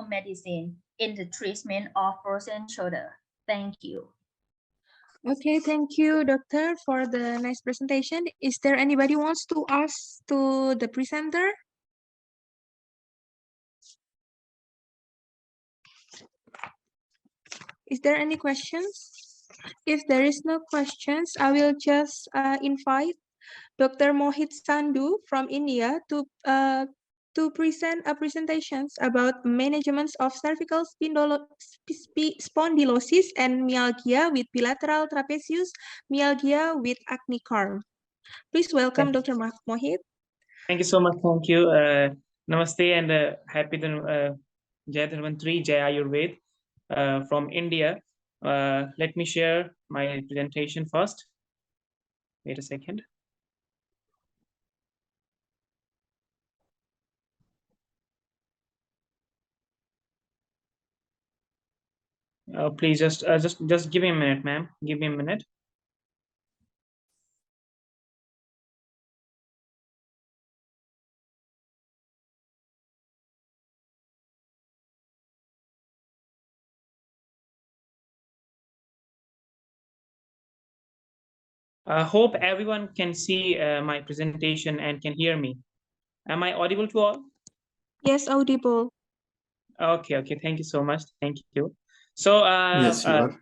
medical medicine in the treatment of frozen shoulder. Thank you. Okay, thank you, doctor, for the nice presentation. Is there anybody wants to ask to the presenter? Is there any questions? If there is no questions, I will just invite Dr. Mohit Sandhu from India to present a presentations about management of cervical spondylosis and myalgia with bilateral trapezius myalgia with Agnikarm. Please welcome Dr. Mohit. Thank you so much. Thank you. Namaste and happy Jai Dhanvantri, Jai Ayurved from India. Let me share my presentation first. Wait a second. Please just give me a minute, ma'am. Give me a minute. I hope everyone can see my presentation and can hear me. Am I audible to all? Yes, audible. Okay. Thank you so much. Thank you. So yes, you are.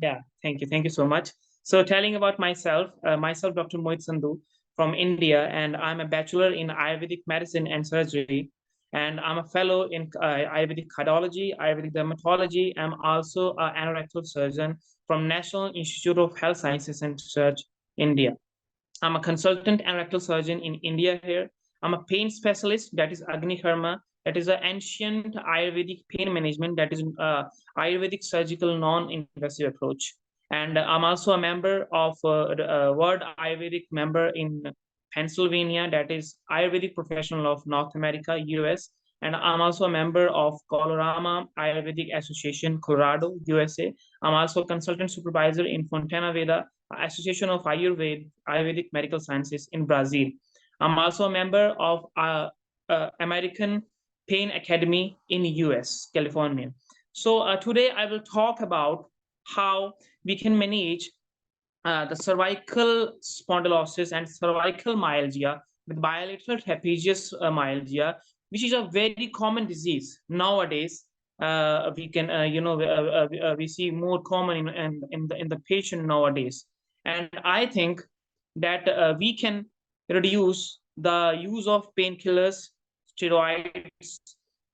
yeah, thank you so much. So telling about myself, Dr. Mohit Sandhu from India, and I'm a bachelor in Ayurvedic medicine and surgery, and I'm a fellow in Ayurvedic Cardiology, Ayurvedic Dermatology. I'm also an anorectal surgeon from National Institute of Health Sciences and Research, India. I'm a consultant anorectal surgeon in India here. I'm a pain specialist, that is Agnikarm. That is an ancient Ayurvedic pain management, that is Ayurvedic surgical non-invasive approach. And I'm also a member of WAD Ayurvedic member in Pennsylvania, that is Ayurvedic professional of North America, US. And I'm also a member of Colorama Ayurvedic Association, Colorado, USA. I'm also a consultant supervisor in Fontanaveda, Association of Ayurvedic Medical Sciences in Brazil. I'm also a member of American Pain Academy in US, California. So today I will talk about how we can manage the cervical spondylosis and cervical myalgia with bilateral trapezius myalgia, which is a very common disease nowadays. We can, we see more common in the patient nowadays. And I think that we can reduce the use of painkillers, steroids,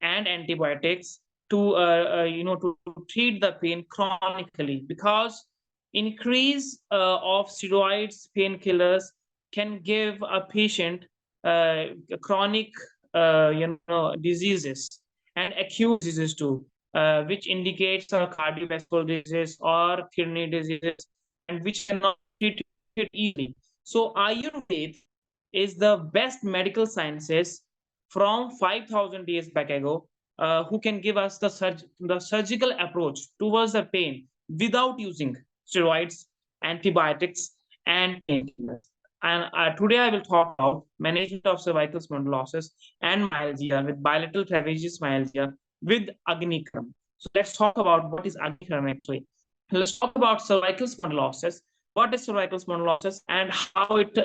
and antibiotics to to treat the pain chronically, because increase of steroids, painkillers can give a patient chronic diseases and acute diseases too, which indicates a cardiovascular disease or kidney diseases, and which cannot be treated easily. So Ayurveda is the best medical sciences from 5,000 years back ago, who can give us the surgical approach towards the pain without using steroids, antibiotics, and painkillers. And today I will talk about management of cervical spondylosis and myalgia with bilateral trapezius myalgia with Agnikarm. So let's talk about what is Agnikarm actually. Let's talk about cervical spondylosis. What is cervical spondylosis and how it,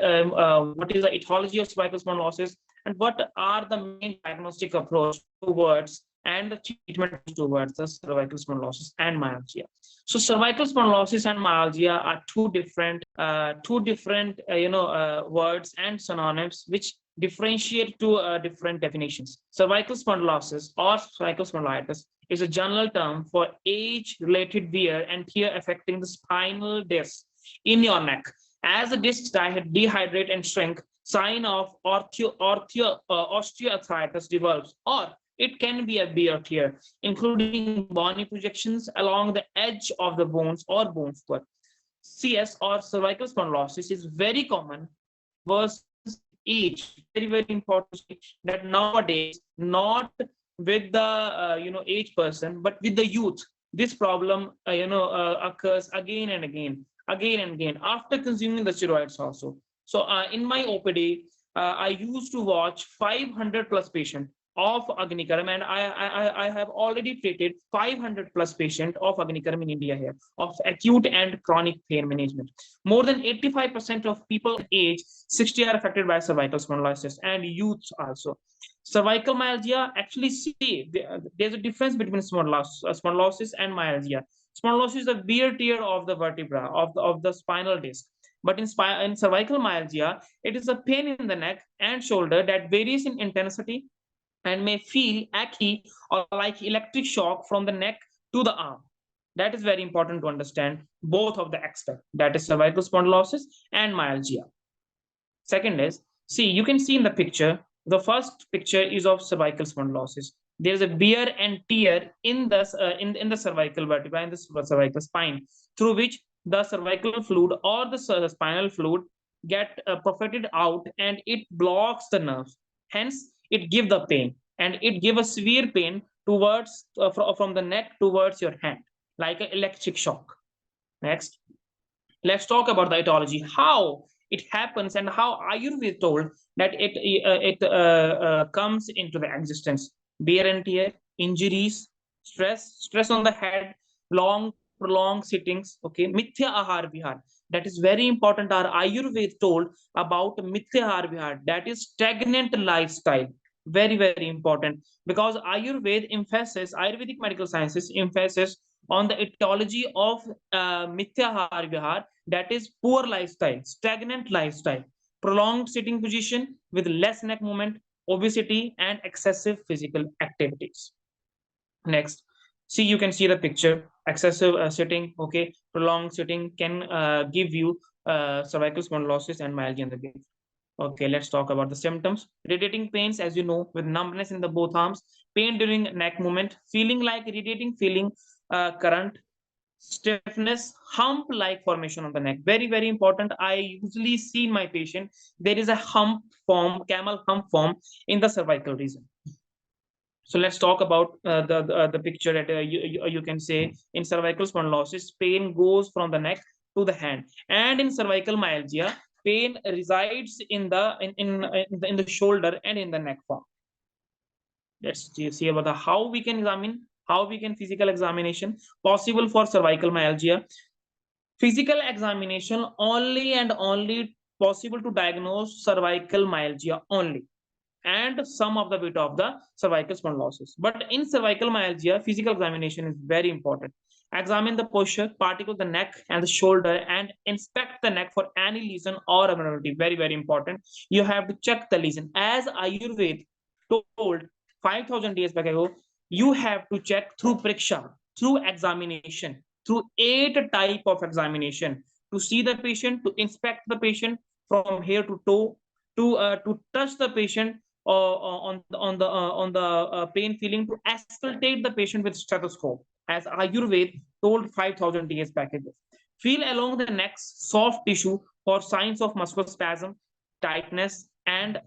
what is the etiology of cervical spondylosis, and what are the main diagnostic approach towards and the treatment towards the cervical spondylosis and myalgia. So cervical spondylosis and myalgia are two different words and synonyms which differentiate to different definitions. Cervical spondylosis or cervical spondylitis is a general term for age-related wear and tear affecting the spinal disc in your neck. As the discs dehydrate and shrink, sign of osteoarthritis develops, or it can be a wear tear, including bony projections along the edge of the bones or bone spur. CS or cervical spondylosis is very common versus age. Very important that nowadays, not with the age person, but with the youth, this problem occurs again and again after consuming the steroids also. So in my OPD, I used to watch 500 plus patients of Agnikarm, and I have already treated 500 plus patients of Agnikarm in India here, of acute and chronic pain management. More than 85% of people age 60 are affected by cervical spondylosis, and youth also. Cervical myalgia, actually, see, there's a difference between spondylosis and myalgia. Spondylosis is a wear tear of the vertebra of the spinal disc. But in cervical myalgia, it is a pain in the neck and shoulder that varies in intensity and may feel achy or like electric shock from the neck to the arm. That is very important to understand both of the aspects, that is cervical spondylosis and myalgia. Second is, see, you can see in the picture, the first picture is of cervical spondylosis. There is a wear and tear in the cervical vertebra, in the cervical spine, through which the cervical fluid or the spinal fluid get profited out, and it blocks the nerves. Hence, it gives the pain, and it gives a severe pain towards from the neck towards your hand, like an electric shock. Next, let's talk about the etiology, how it happens and how Ayurveda told that it comes into the existence. Wear and tear, injuries, stress on the head, prolonged sittings, okay, mithya ahar vihar. That is very important. Our Ayurveda told about mithya ahar vihar, that is stagnant lifestyle. Very, very important, because Ayurvedic medical sciences emphasis on the etiology of mithya ahar vihar, that is poor lifestyle, stagnant lifestyle, prolonged sitting position with less neck movement, obesity, and excessive physical activities. Next, see, you can see the picture. Excessive sitting, okay, prolonged sitting can give you cervical spondylosis and myalgia in the gift. Okay, let's talk about the symptoms. Radiating pains, as you know, with numbness in the both arms, pain during neck movement, feeling like irritating feeling, current, stiffness, hump-like formation on the neck. Very, very important. I usually see in my patient, there is a hump form, camel hump form in the cervical region. So let's talk about the picture that you can say in cervical spondylosis, pain goes from the neck to the hand, and in cervical myalgia, pain resides in the shoulder and in the neck form. Let's see about the how we can examine, how we can physical examination possible for cervical myalgia. Physical examination only and only possible to diagnose cervical myalgia only, and some of the bit of the cervical spondylosis. But in cervical myalgia, physical examination is very important. Examine the posture, particle the neck and the shoulder, and inspect the neck for any lesion or abnormality. Very, very important. You have to check the lesion. As Ayurveda told 5,000 years back ago, you have to check through pariksha, through examination, through 8 type of examination, to see the patient, to inspect the patient from hair to toe, to touch the patient on the pain feeling, to auscultate the patient with stethoscope, as Ayurveda told 5,000 years back ago. Feel along the neck's soft tissue for signs of muscular spasm, tightness, and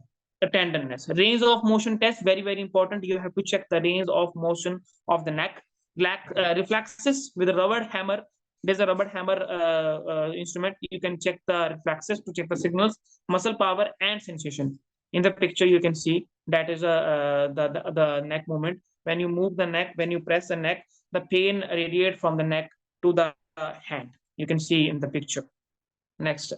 tenderness. Range of motion test, very, very important. You have to check the range of motion of the neck. Reflexes with a rubber hammer. There's a rubber hammer instrument. You can check the reflexes to check the signals, muscle power, and sensation. In the picture, you can see that is the neck movement. When you move the neck, when you press the neck, the pain radiates from the neck to the hand. You can see in the picture. Next,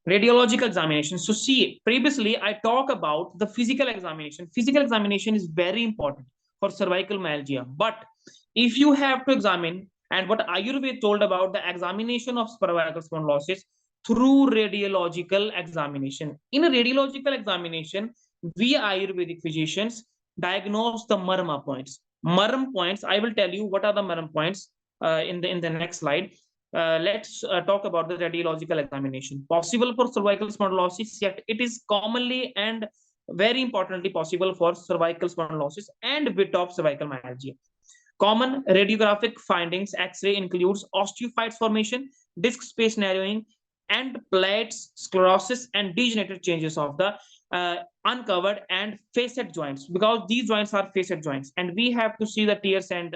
radiological examination. So see, previously I talked about the physical examination. Physical examination is very important for cervical myalgia. But if you have to examine, and what Ayurveda told about the examination of cervical spondylosis through radiological examination. In a radiological examination, we Ayurvedic physicians diagnose the marma points. Marm points, I will tell you what are the marm points in the next slide. Let's talk about the radiological examination. Possible for cervical spondylosis, yet it is commonly and very importantly possible for cervical spondylosis and bit of cervical myalgia. Common radiographic findings, X-ray includes osteophytes formation, disc space narrowing, and plates, sclerosis, and degenerative changes of the uncovered and facet joints, because these joints are facet joints, and we have to see the tears and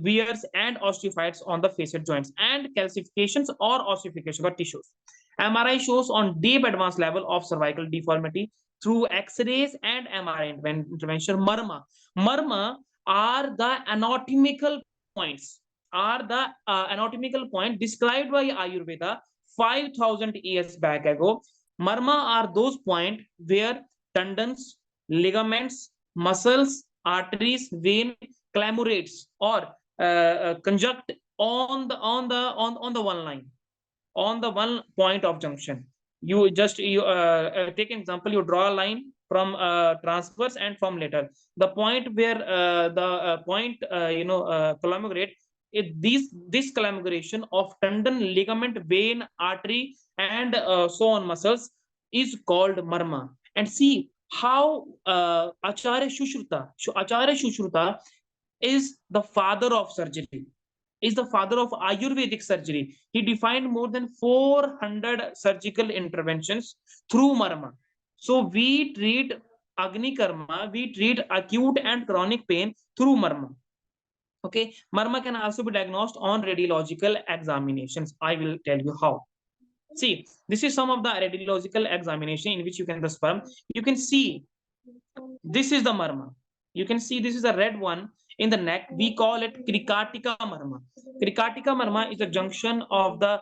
wears and osteophytes on the facet joints, and calcifications or ossification of tissues. MRI shows on deep advanced level of cervical deformity through X-rays and MRI intervention. Marma are the anatomical points, described by Ayurveda 5,000 years back ago. Marma are those points where tendons, ligaments, muscles, arteries, vein collaborates or conjunct on the one line, on the one point of junction. You just take an example. You draw a line from transverse and from lateral. The point where the point collaborate. This collaboration of tendon, ligament, vein, artery, and so on muscles is called marma. And see how Acharya Shushruta is the father of surgery, is the father of Ayurvedic surgery. He defined more than 400 surgical interventions through marma. So we treat Agnikarma, we treat acute and chronic pain through marma. Okay, marma can also be diagnosed on radiological examinations. I will tell you how. See, this is some of the radiological examination in which you can sperm. You can see this is the marma. You can see this is a red one in the neck. We call it Krikatika marma. Krikatika marma is the junction of the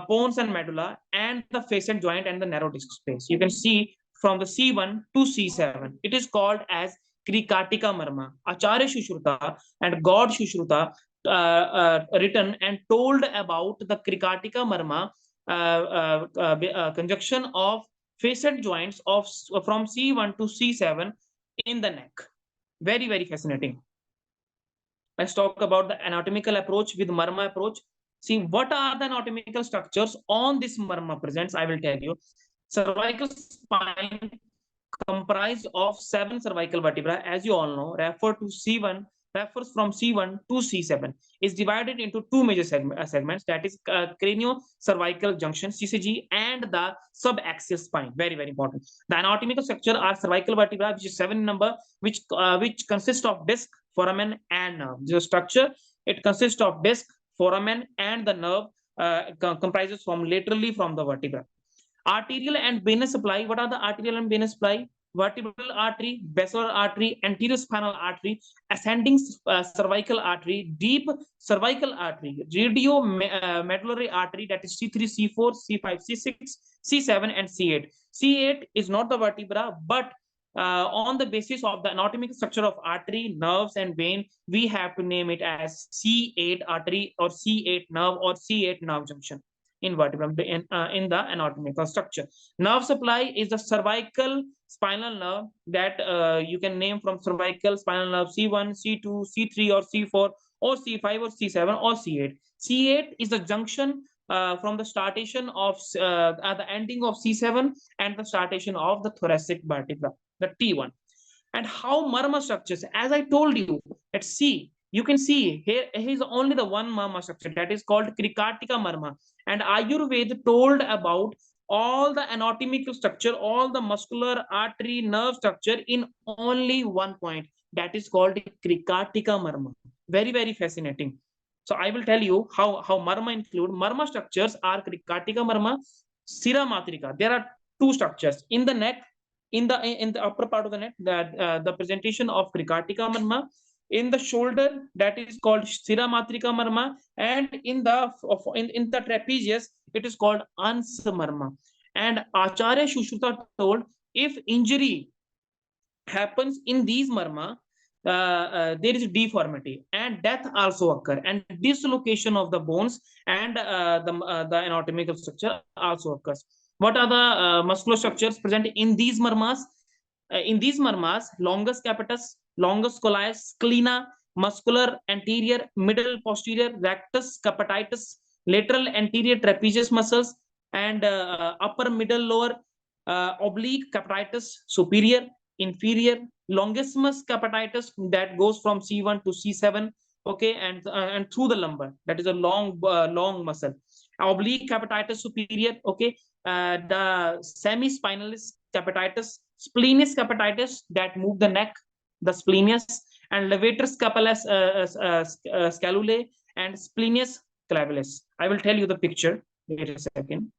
pons and medulla and the facet joint and the narrow disc space. You can see from the C1 to C7. It is called as Krikatika marma. Acharya Shushruta and God Shushruta written and told about the Krikatika marma conjunction of facet joints of from C1 to C7 in the neck. Very, very fascinating. Let's talk about the anatomical approach with marma approach. See, what are the anatomical structures on this marma presents? I will tell you. Cervical spine comprised of 7 cervical vertebrae, as you all know, refers from C1 to C7, is divided into 2 major segments, that is cranio-cervical junction, CCG, and the subaxial spine. Very, very important. The anatomical structure are cervical vertebra, which is 7 in number, which consists of disc, foramen, and nerve. The structure, it consists of disc, foramen, and the nerve comprises from laterally from the vertebra. Arterial and venous supply. What are the arterial and venous supply? Vertebral artery, basilar artery, anterior spinal artery, ascending cervical artery, deep cervical artery, radio medullary artery, that is C3, C4, C5, C6, C7, and C8. C8 is not the vertebra, but on the basis of the anatomical structure of artery, nerves, and vein, we have to name it as C8 artery or C8 nerve or C8 nerve junction in vertebra in the anatomical structure. Nerve supply is the cervical spinal nerve that you can name from cervical spinal nerve C1, C2, C3, or C4, or C5, or C7, or C8. C8 is the junction from the startation of at the ending of C7 and the startation of the thoracic vertebra, the T1. And how marma structures, as I told you, let's see. You can see here is only the one marma structure, that is called Krikatika marma. And Ayurveda told about all the anatomical structure, all the muscular, artery, nerve structure in only one point, that is called Krikatika marma. Very, very fascinating. So I will tell you how marma include. Marma structures are Krikatika marma, Sira matrika. There are 2 structures in the neck, in the upper part of the neck, that the presentation of Krikatika marma. In the shoulder, that is called Sira matrika marma, and in the trapezius, it is called Ans marma. And Acharya Shushruta told, if injury happens in these marma, there is deformity and death also occur, and dislocation of the bones and the anatomical structure also occurs. What are the muscular structures present in these marmas? In these marmas, longus capitis, longus coelius, scaena, muscular anterior, middle posterior, rectus capitis, lateral anterior trapezius muscles, and upper middle lower oblique capitis, superior, inferior, longissimus capitis that goes from C1 to C7, okay, and through the lumbar, that is a long muscle. Oblique capitis superior, okay, the semispinalis capitis, splenius capitis that move the neck, the splenius, and levator scalulae, and splenius clavius. I will tell you the picture. Wait a second.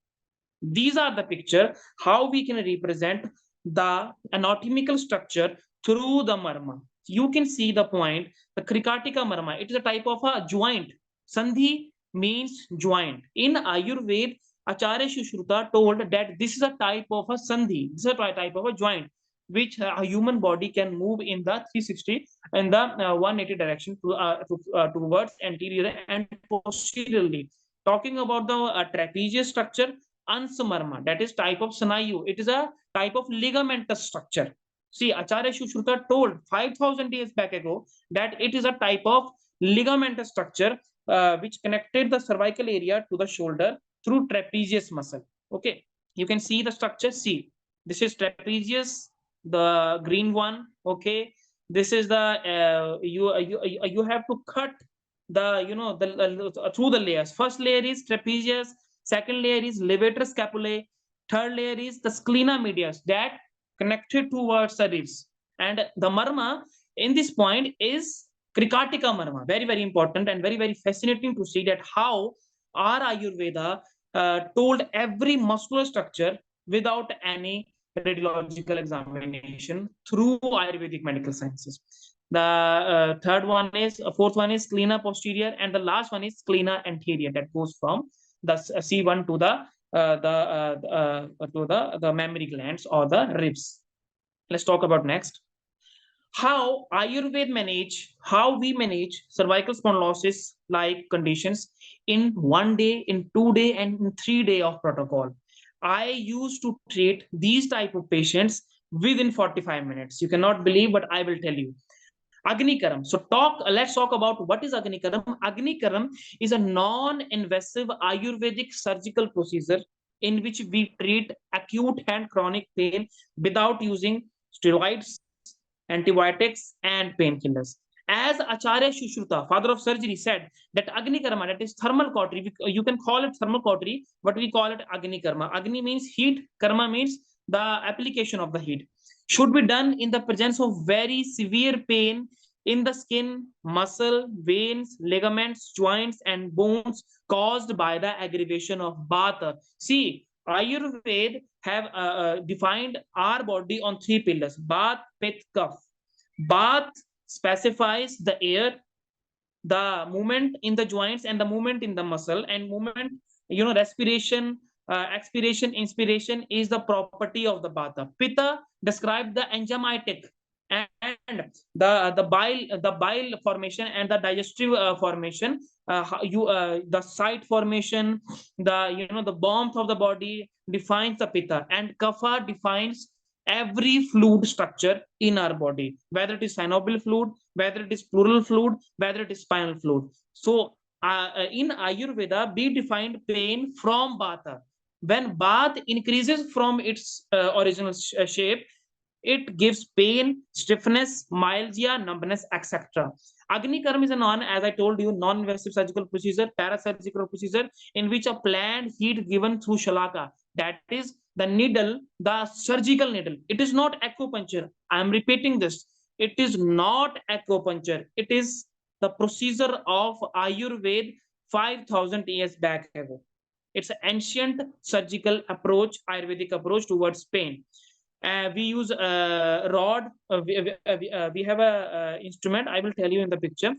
These are the picture how we can represent the anatomical structure through the marma. You can see the point, the Krikatika marma. It is a type of a joint. Sandhi means joint. In Ayurveda, Acharya Sushruta told that this is a type of a sandhi. This is a type of a joint which a human body can move in the 360 in the 180 direction towards anterior and posteriorly. Talking about the trapezius structure, Ansamarma, that is type of Sanayu. It is a type of ligamentous structure. See, Acharya Sushruta told 5,000 years back ago that it is a type of ligamentous structure which connected the cervical area to the shoulder through trapezius muscle. Okay, you can see the structure. See, this is trapezius, the green one. Okay, this is the you have to cut the through the layers. First layer is trapezius, second layer is levator scapulae, third layer is the scaena medius that connected towards the ribs, and the marma in this point is Krikatika marma. Very, very important and very, very fascinating to see that how our Ayurveda told every muscular structure without any radiological examination through Ayurvedic medical sciences. The fourth one is scaena posterior, and the last one is scaena anterior that goes from the C1 to the mammary glands or the ribs. Let's talk about next. How we manage cervical spondylosis like conditions in 1 day, in 2 day, and in 3 day of protocol. I used to treat these type of patients within 45 minutes. You cannot believe, but I will tell you. Agnikarm. So let's talk about what is Agnikarm. Agnikarm is a non-invasive Ayurvedic surgical procedure in which we treat acute and chronic pain without using steroids, antibiotics, and painkillers. As Acharya Sushruta, father of surgery, said that Agnikarma, that is thermal cautery, you can call it thermal cautery, but we call it Agnikarma. Agni means heat, karma means the application of the heat. Should be done in the presence of very severe pain in the skin, muscle, veins, ligaments, joints, and bones caused by the aggravation of Vata. See, Ayurveda have defined our body on 3 pillars: Bath, Pitta, Kapha. Bath specifies the air, the movement in the joints, and the movement in the muscle, and movement, respiration, expiration, inspiration is the property of the Vata. Pitta describes the enzymatic and the bile formation and the digestive formation, the site formation, the warmth of the body defines the Pitta, and Kapha defines every fluid structure in our body, whether it is synovial fluid, whether it is pleural fluid, whether it is spinal fluid. So in Ayurveda, we defined pain from Vata. When Vata increases from its original shape, it gives pain, stiffness, myalgia, numbness, etc. Agnikarm is as I told you, non-invasive surgical procedure, parasurgical procedure in which a planned heat given through shalaka, that is the needle, the surgical needle. It is not acupuncture. I am repeating this. It is not acupuncture. It is the procedure of Ayurveda 5,000 years back ago. It's an ancient surgical approach, Ayurvedic approach towards pain. We use a rod. We have a instrument. I will tell you in the picture,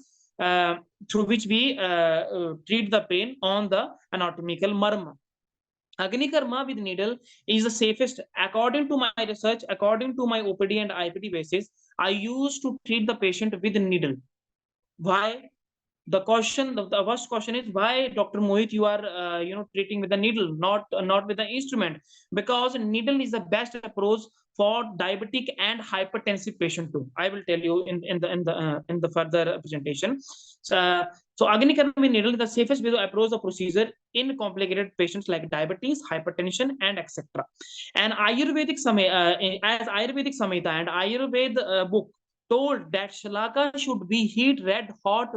through which we treat the pain on the anatomical marma. Agnikarma with needle is the safest. According to my research, according to my OPD and IPD basis, I used to treat the patient with needle. Why? The first question is, why, Dr. Mohit, you are treating with the needle, not with the instrument? Because needle is the best approach for diabetic and hypertensive patient too. I will tell you in the further presentation. So Agnikarma with needle is the safest way to approach the procedure in complicated patients like diabetes, hypertension, and etc. And Ayurvedic as Ayurvedic Samhita and Ayurveda book told that shalaka should be heat red hot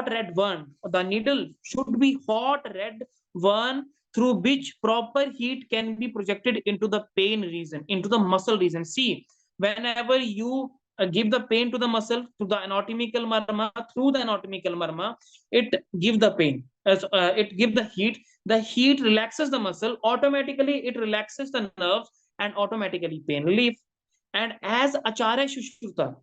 red one. The needle should be hot red one through which proper heat can be projected into the pain region, into the muscle region. See, whenever you give the pain to the muscle, to the anatomical marma, through the anatomical marma, it gives the pain. It gives the heat. The heat relaxes the muscle. Automatically, it relaxes the nerves, and automatically pain relief. And as Acharya Shushruta,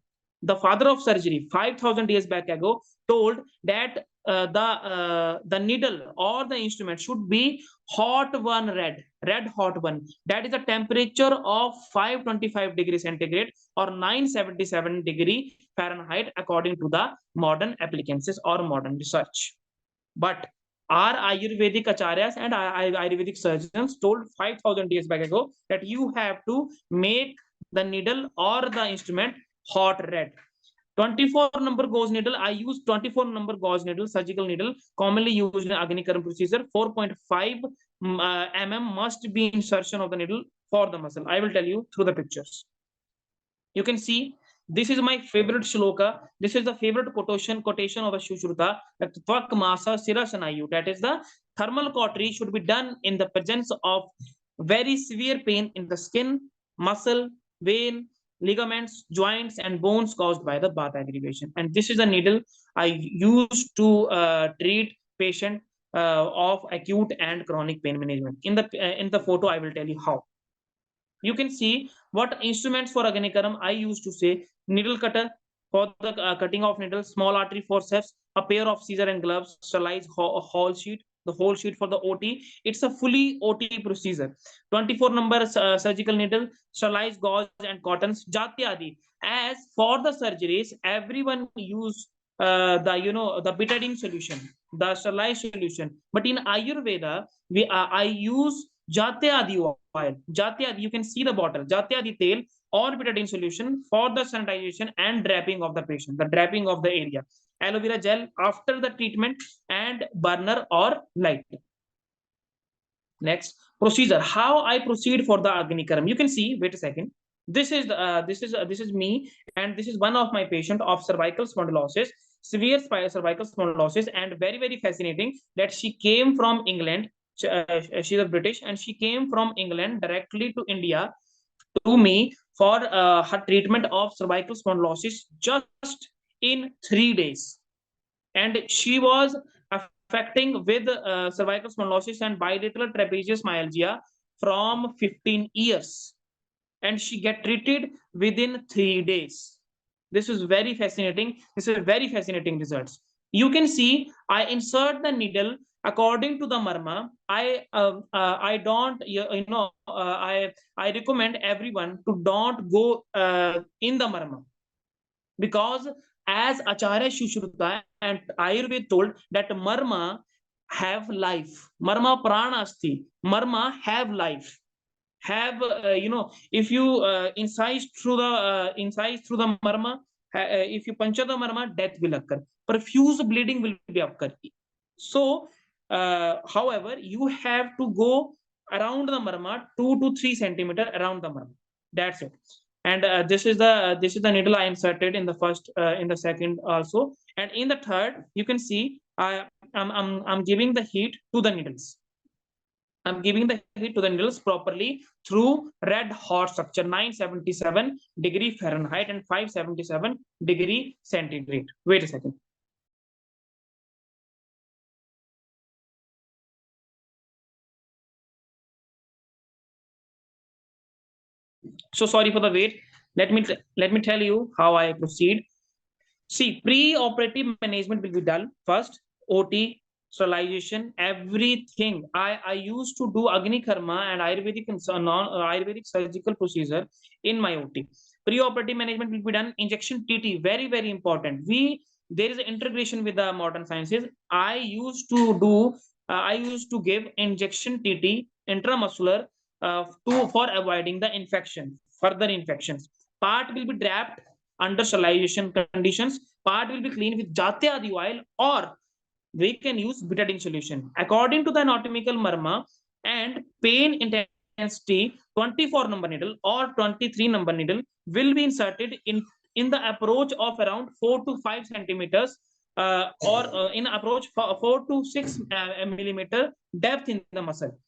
the father of surgery, 5,000 years back ago, told that the needle or the instrument should be hot one, red hot one. That is a temperature of 525 degrees centigrade or 977 degree Fahrenheit, according to the modern appliances or modern research. But our Ayurvedic acharyas and Ayurvedic surgeons told 5,000 years back ago that you have to make the needle or the instrument hot red. 24 number gauge needle, I use 24 number gauge needle, surgical needle, commonly used in Agnikarm procedure. 4.5 mm must be insertion of the needle for the muscle. I will tell you through the pictures. You can see, this is my favorite shloka. This is the favorite quotation of a Shushruta, that Tvak Masa Sirasanayu. That is, the thermal cautery should be done in the presence of very severe pain in the skin, muscle, vein, ligaments, joints, and bones caused by the bath aggravation. And this is a needle I use to treat patient of acute and chronic pain management. In the photo, I will tell you how. You can see what instruments for Agnikarm I used to say: needle cutter for the cutting of needles, small artery forceps, a pair of scissor and gloves, sterilized whole sheet, the whole sheet for the OT. It's a fully OT procedure. 24 number surgical needle, sterilized gauze and cottons, Jatyadi. As for the surgeries, everyone use the betadine solution, the sterilized solution. But in Ayurveda, I use Jatyadi oil. Jatyadi, you can see the bottle. Jatyadi tel or betadine solution for the sanitization and draping of the patient, the draping of the area. Aloe vera gel after the treatment, and burner or light. Next procedure, how I proceed for the Agnikarm. You can see. Wait a second. This is me, and this is one of my patient of cervical spondylosis, severe cervical spondylosis, and very fascinating that she came from England. She's a British, and she came from England directly to India to me for her treatment of cervical spondylosis just in 3 days. And she was affecting with cervical spondylosis and bilateral trapezius myalgia from 15 years. And she get treated within 3 days. This is very fascinating. This is very fascinating results. You can see I insert the needle according to the marma. I don't I recommend everyone to don't go in the marma, because as Acharya Shushruta and Ayurveda told that marma have life, marma prana asti, marma have life, have if you incise through the marma, if you puncture the marma, death will occur, profuse bleeding will be occur. So however, you have to go around the marma 2 to 3 centimeter around the marma. That's it. And this is the needle I inserted in the first, in the second also, and in the third. You can see I'm giving the heat to the needles. I'm giving the heat to the needles properly through red hot structure, 977 degree Fahrenheit and 577 degree centigrade. Wait a second. So sorry for the wait. Let me tell you how I proceed. See, pre-operative management will be done first. OT, sterilization, everything. I used to do Agnikarma and Ayurvedic and non-Ayurvedic surgical procedure in my OT. Pre-operative management will be done. Injection TT, very important. There is an integration with the modern sciences. I used to give injection TT intramuscular for avoiding the infection, further infections. Part will be draped under sterilization conditions. Part will be cleaned with Jatyadi oil, or we can use betadine solution. According to the anatomical marma and pain intensity, 24 number needle or 23 number needle will be inserted in the approach of around 4 to 5 centimeters or in approach 4 to 6 millimeter depth in the muscle.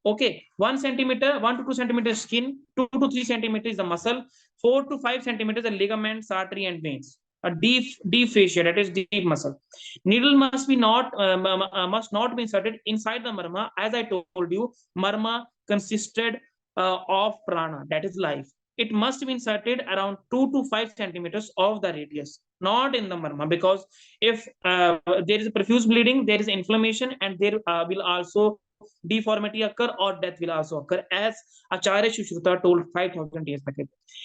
Okay, 1 centimeter, 1 to 2 centimeters skin, 2 to 3 centimeters the muscle, 4 to 5 centimeters the ligaments, artery, and veins. A deep fascia, that is deep muscle. Needle must not be inserted inside the marma. As I told you, marma consisted of prana, that is life. It must be inserted around 2 to 5 centimeters of the radius, not in the marma, because if there is profuse bleeding, there is inflammation, and there will also deformity occur or death will also occur, as Acharya Sushruta told 5,000 years back.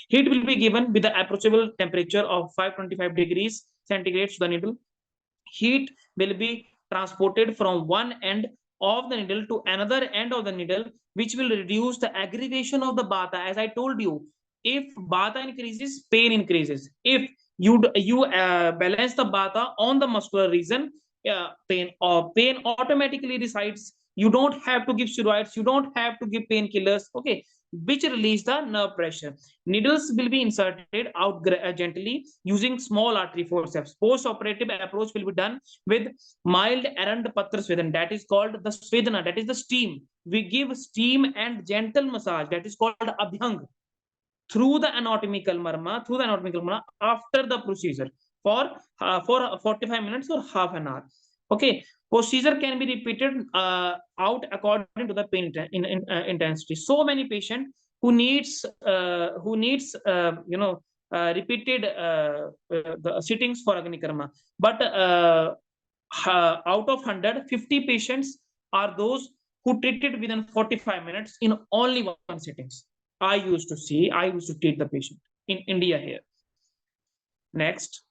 Heat will be given with the approachable temperature of 525 degrees centigrade to the needle. Heat will be transported from one end of the needle to another end of the needle, which will reduce the aggravation of the bata. As I told you, if bata increases, pain increases. If you balance the bata on the muscular region, pain automatically resides. You don't have to give steroids, you don't have to give painkillers, okay, which release the nerve pressure. Needles will be inserted out gently using small artery forceps. Post-operative approach will be done with mild errand patra svedana, that is called the svedana, that is the steam. We give steam and gentle massage, that is called abhyang, through the anatomical marma after the procedure for 45 minutes or half an hour. Okay, procedure can be repeated out according to the pain intensity. So many patients who needs repeated the sittings for Agnikarma, but out of 100, 50 patients are those who treated within 45 minutes in only one sittings. I used to treat the patient in India here. Next.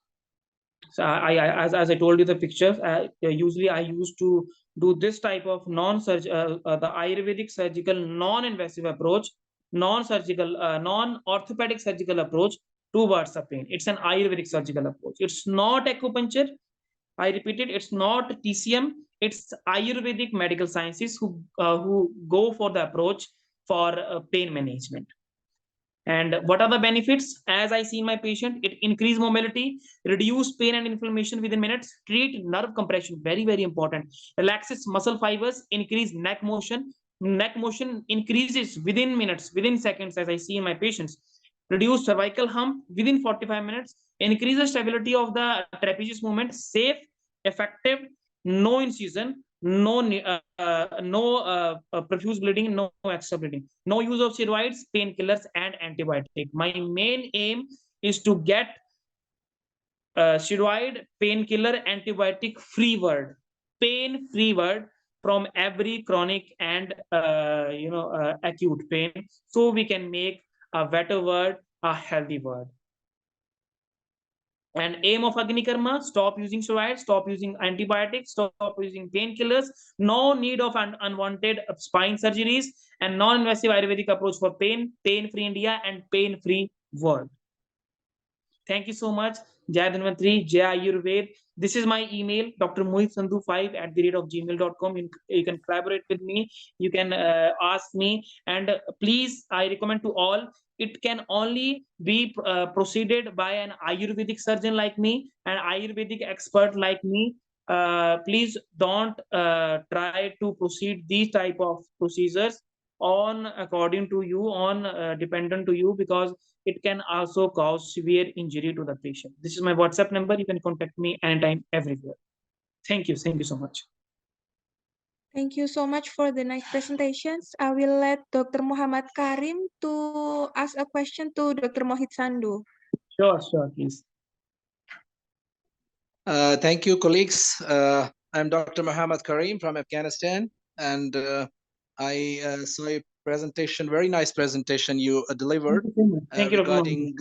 So as I told you the pictures, usually I used to do this type of the Ayurvedic surgical non-invasive approach, non-surgical, non-orthopedic surgical approach towards the pain. It's an Ayurvedic surgical approach. It's not acupuncture. I repeat it, it's not TCM, it's Ayurvedic medical sciences who go for the approach for pain management. And what are the benefits? As I see in my patient, it increase mobility, reduce pain and inflammation within minutes, treat nerve compression, very, very important, relaxes muscle fibers, increase neck motion. Neck motion increases within minutes, within seconds, as I see in my patients. Reduce cervical hump within 45 minutes, increases stability of the trapezius movement, safe, effective, no incision, no profuse bleeding, no extra bleeding, no use of steroids, painkillers, and antibiotic. My main aim is to get steroid, painkiller, antibiotic free word, pain free word from every chronic and acute pain, so we can make a better word a healthy word. And aim of Agnikarma: stop using steroids, stop using antibiotics, stop using painkillers, no need of unwanted spine surgeries, and non-invasive Ayurvedic approach for pain, pain-free India, and pain-free world. Thank you so much. Jai Dhanvantri, Jai Ayurved. This is my email, drmohitsandhu5@gmail.com. You can collaborate with me. You can ask me. And please, I recommend to all, it can only be proceeded by an Ayurvedic surgeon like me, an Ayurvedic expert like me. Please don't try to proceed these type of procedures on according to you, on dependent to you, because it can also cause severe injury to the patient. This is my WhatsApp number. You can contact me anytime, everywhere. Thank you. Thank you so much. Thank you so much for the nice presentations. I will let Dr. Muhammad Karim to ask a question to Dr. Mohit Sandhu. Sure, please. Thank you, colleagues. I'm Dr. Muhammad Karim from Afghanistan, and I saw your presentation, very nice presentation you delivered. Thank you, regarding.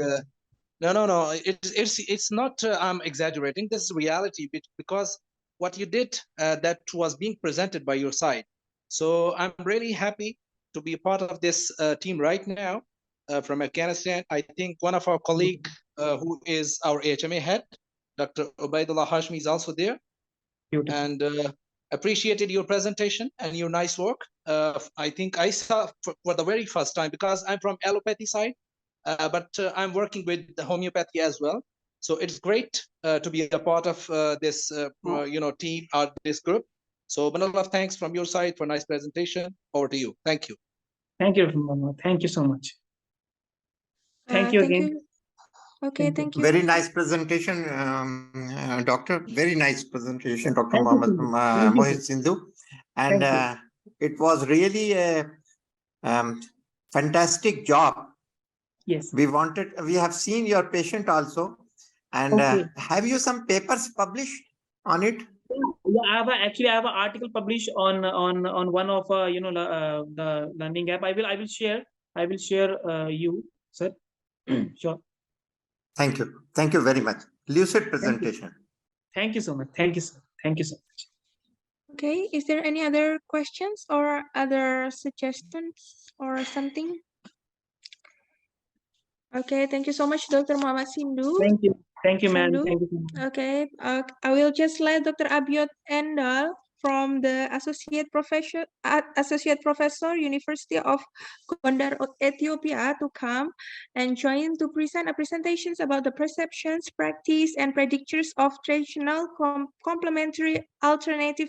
No. It's not. I'm exaggerating. This is reality because what you did that was being presented by your side. So I'm really happy to be a part of this team right now from Afghanistan. I think one of our colleagues who is our AHMA head, Dr. Ubaidullah Hashmi, is also there. Beautiful. And appreciated your presentation and your nice work. I think I saw for the very first time, because I'm from allopathy side, but I'm working with the homeopathy as well. So it's great to be a part of this team or this group. So a lot of thanks from your side for nice presentation. Over to you. Thank you. Thank you, Mama. Thank you so much. Thank you again. You. Okay, thank you. Very nice presentation, Doctor. Very nice presentation, Dr. Mohit Sandhu. And it was really fantastic job. Yes. We have seen your patient also. And Okay. have you some papers published on it? Yeah, I have actually I have an article published on one of the learning app. I will share you, sir. Sure. Thank you. Thank you very much. Lucid Thank you. presentation. Thank you so much. Thank you, sir. Thank you so much. Okay, is there any other questions or other suggestions or something? Okay, thank you so much, Dr. Muhammad Sindhu. Thank you, ma'am. Sandhu. Thank you so much. Okay, I will just let Dr. Abiot Endal from the Associate Professor, University of Gondar, Ethiopia, to come and join to present presentations about the perceptions, practice, and predictors of traditional complementary alternative